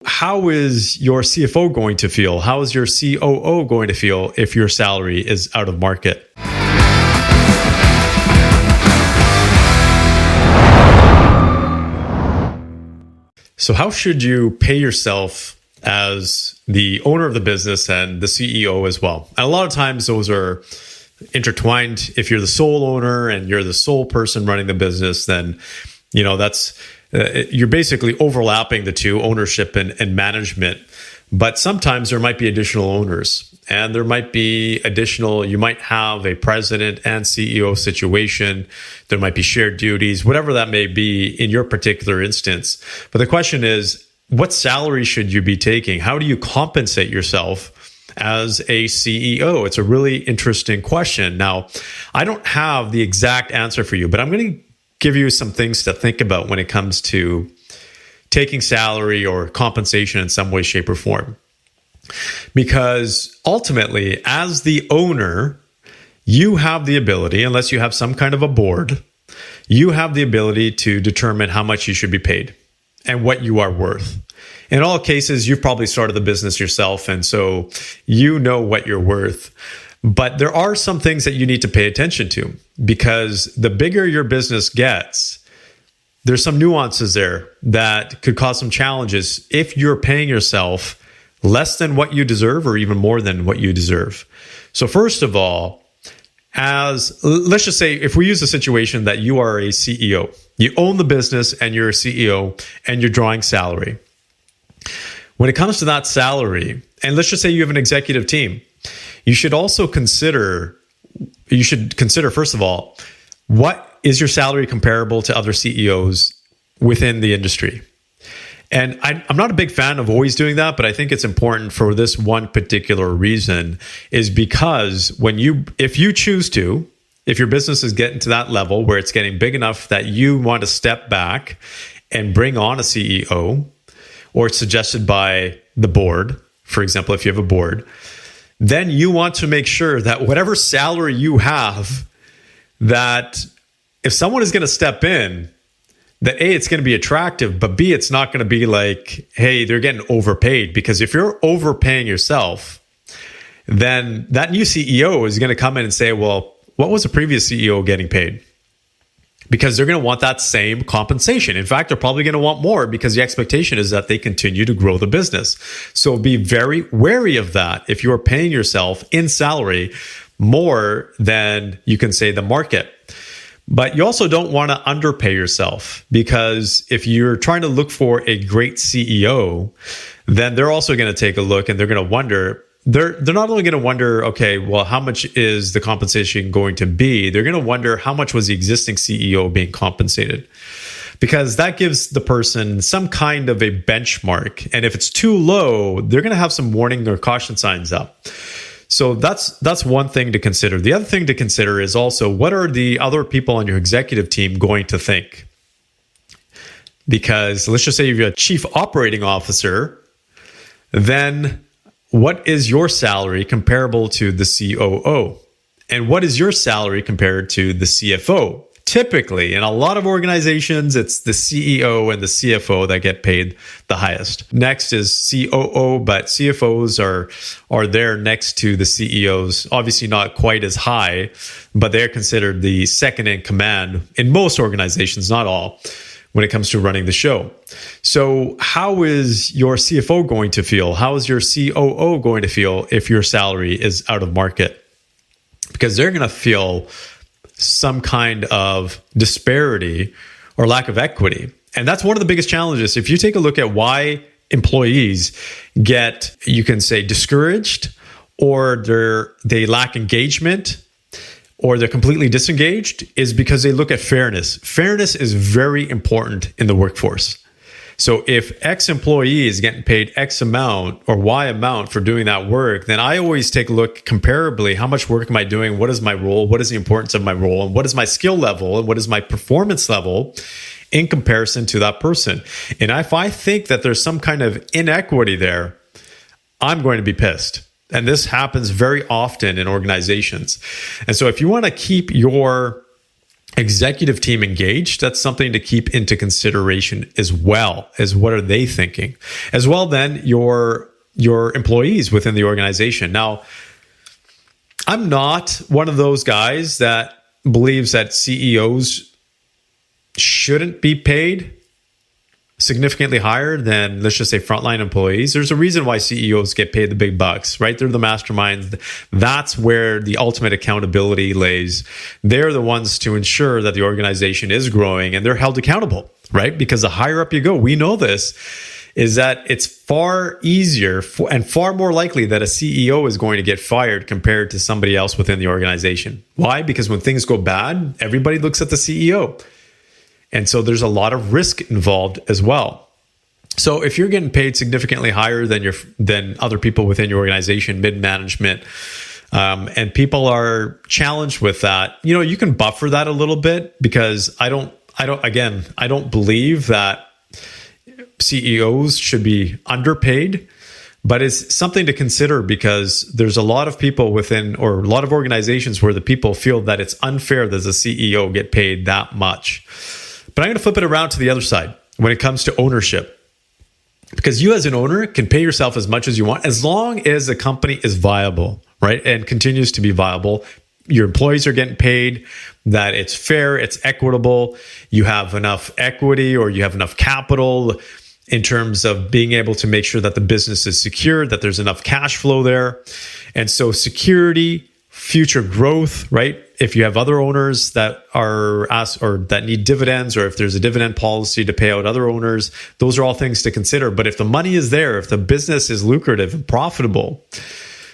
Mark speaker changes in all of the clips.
Speaker 1: How is your CFO going to feel? How is your COO going to feel if your salary is out of market? So how should you pay yourself as the owner of the business and the CEO as well? And a lot of times those are intertwined. If you're the sole owner and you're the sole person running the business, then that's you're basically overlapping the two, ownership and management. But sometimes there might be additional owners, and there might be you might have a president and CEO situation. There might be shared duties, whatever that may be in your particular instance. But the question is, what salary should you be taking? How do you compensate yourself as a CEO? It's a really interesting question. Now, I don't have the exact answer for you, but I'm going to give you some things to think about when it comes to taking salary or compensation in some way, shape, or form. Because ultimately, as the owner, you have the ability, unless you have some kind of a board, you have the ability to determine how much you should be paid and what you are worth. In all cases, you've probably started the business yourself, and so you know what you're worth. But there are some things that you need to pay attention to, because the bigger your business gets, there's some nuances there that could cause some challenges if you're paying yourself less than what you deserve or even more than what you deserve. So first of all, let's just say if we use a situation that you are a CEO, you own the business and you're a CEO and you're drawing salary. When it comes to that salary, and let's just say you have an executive team, you should consider, first of all, what is your salary comparable to other CEOs within the industry? And I'm not a big fan of always doing that, but I think it's important for this one particular reason, is because if your business is getting to that level where it's getting big enough that you want to step back and bring on a CEO, or it's suggested by the board, for example, if you have a board, then you want to make sure that whatever salary you have, that if someone is going to step in, that A, it's going to be attractive, but B, it's not going to be like, hey, they're getting overpaid. Because if you're overpaying yourself, then that new CEO is going to come in and say, well, what was the previous CEO getting paid? Because they're going to want that same compensation. In fact, they're probably going to want more, because the expectation is that they continue to grow the business. So be very wary of that if you are paying yourself in salary more than you can say the market. But you also don't want to underpay yourself, because if you're trying to look for a great CEO, then they're also going to take a look and they're going to wonder. They're not only going to wonder, okay, well, how much is the compensation going to be? They're going to wonder, how much was the existing CEO being compensated? Because that gives the person some kind of a benchmark. And if it's too low, they're going to have some warning or caution signs up. So that's one thing to consider. The other thing to consider is also, what are the other people on your executive team going to think? Because let's just say you're a chief operating officer, then what is your salary comparable to the COO? And what is your salary compared to the CFO? Typically, in a lot of organizations, it's the CEO and the CFO that get paid the highest. Next is COO, but CFOs are there next to the CEOs. Obviously not quite as high, but they're considered the second in command in most organizations, not all, when it comes to running the show. So how is your CFO going to feel? How is your COO going to feel if your salary is out of market? Because they're going to feel some kind of disparity or lack of equity. And that's one of the biggest challenges. If you take a look at why employees get, you can say, discouraged, or they lack engagement, or they're completely disengaged, is because they look at fairness. Fairness is very important in the workforce. So if X employee is getting paid X amount or Y amount for doing that work, then I always take a look comparably. How much work am I doing? What is my role? What is the importance of my role? And what is my skill level? And what is my performance level in comparison to that person? And if I think that there's some kind of inequity there, I'm going to be pissed. And this happens very often in organizations. And so if you want to keep your executive team engaged, that's something to keep into consideration as well, as what are they thinking. As well, then your employees within the organization. Now, I'm not one of those guys that believes that CEOs shouldn't be paid significantly higher than, let's just say, frontline employees. There's a reason why CEOs get paid the big bucks, right? They're the masterminds. That's where the ultimate accountability lays. They're the ones to ensure that the organization is growing, and they're held accountable, right? Because the higher up you go, we know this, is that it's far easier and far more likely that a CEO is going to get fired compared to somebody else within the organization. Why? Because when things go bad, everybody looks at the CEO. And so there's a lot of risk involved as well. So if you're getting paid significantly higher than other people within your organization, mid-management, and people are challenged with that, you can buffer that a little bit, because I don't believe that CEOs should be underpaid, but it's something to consider, because there's a lot of people within, or a lot of organizations where the people feel that it's unfair that the CEO get paid that much. But I'm going to flip it around to the other side when it comes to ownership, because you as an owner can pay yourself as much as you want, as long as the company is viable, right? And continues to be viable. Your employees are getting paid, that it's fair, it's equitable, you have enough equity or you have enough capital in terms of being able to make sure that the business is secure, that there's enough cash flow there. And so security, future growth, right? If you have other owners that are asked or that need dividends, or if there's a dividend policy to pay out other owners, those are all things to consider. But if the money is there, if the business is lucrative and profitable,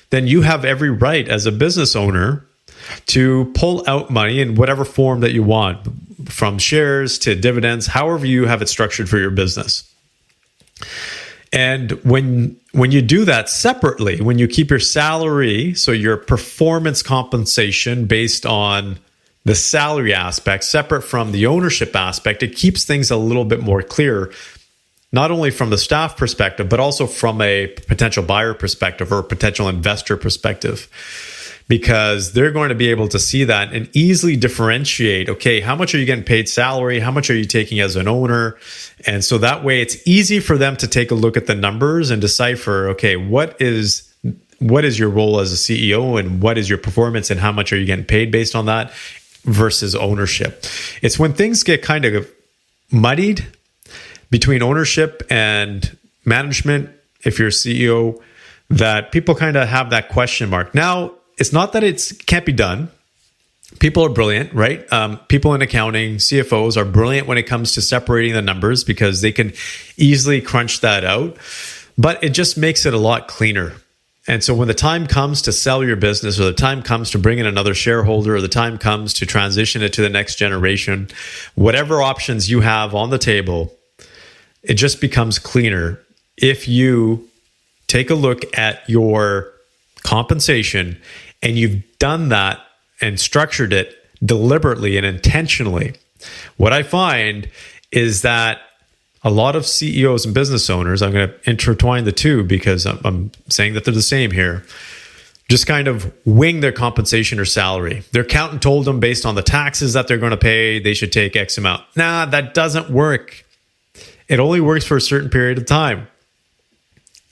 Speaker 1: then you have every right as a business owner to pull out money in whatever form that you want, from shares to dividends, however you have it structured for your business. And when you do that separately, when you keep your salary, so your performance compensation based on the salary aspect, separate from the ownership aspect, it keeps things a little bit more clear, not only from the staff perspective, but also from a potential buyer perspective or potential investor perspective, because they're going to be able to see that and easily differentiate, okay, how much are you getting paid salary? How much are you taking as an owner? And so that way it's easy for them to take a look at the numbers and decipher, okay, what is your role as a CEO, and what is your performance, and how much are you getting paid based on that versus ownership. It's when things get kind of muddied between ownership and management, if you're a CEO, that people kind of have that question mark. Now, it's not that it can't be done. People are brilliant, right? People in accounting, CFOs are brilliant when it comes to separating the numbers, because they can easily crunch that out. But it just makes it a lot cleaner. And so when the time comes to sell your business, or the time comes to bring in another shareholder, or the time comes to transition it to the next generation, whatever options you have on the table, it just becomes cleaner if you take a look at your compensation and you've done that and structured it deliberately and intentionally. What I find is that a lot of CEOs and business owners, I'm going to intertwine the two because I'm saying that they're the same here, just kind of wing their compensation or salary. Their accountant told them based on the taxes that they're going to pay, they should take X amount. Nah, that doesn't work. It only works for a certain period of time.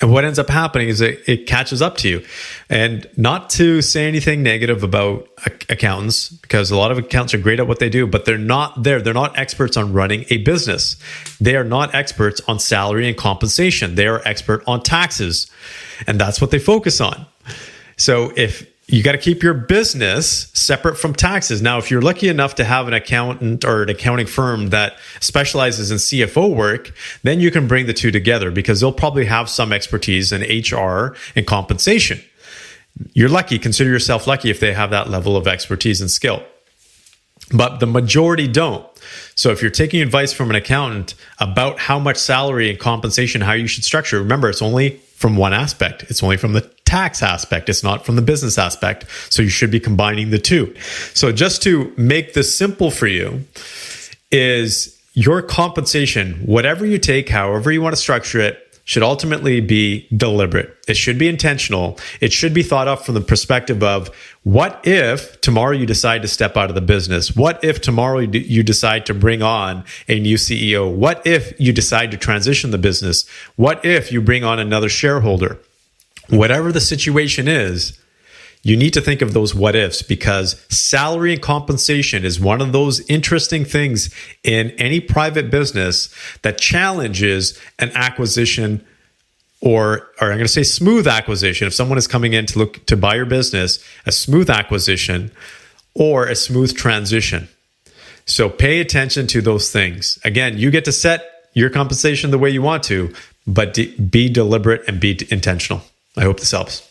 Speaker 1: And what ends up happening is it catches up to you. And not to say anything negative about accountants, because a lot of accountants are great at what they do, but they're not there. They're not experts on running a business. They are not experts on salary and compensation. They are expert on taxes. And that's what they focus on. So if you got to keep your business separate from taxes. Now, if you're lucky enough to have an accountant or an accounting firm that specializes in CFO work, then you can bring the two together, because they'll probably have some expertise in HR and compensation. You're lucky, consider yourself lucky if they have that level of expertise and skill. But the majority don't. So if you're taking advice from an accountant about how much salary and compensation, how you should structure, remember, it's only from one aspect. It's only from the tax aspect. It's not from the business aspect. So you should be combining the two. So just to make this simple for you, is your compensation, whatever you take, however you want to structure it, should ultimately be deliberate. It should be intentional. It should be thought of from the perspective of, what if tomorrow you decide to step out of the business? What if tomorrow you decide to bring on a new CEO? What if you decide to transition the business? What if you bring on another shareholder? Whatever the situation is, you need to think of those what ifs, because salary and compensation is one of those interesting things in any private business that challenges an acquisition, or I'm going to say smooth acquisition. If someone is coming in to look to buy your business, a smooth acquisition or a smooth transition. So pay attention to those things. Again, you get to set your compensation the way you want to, but be deliberate and be intentional. I hope this helps.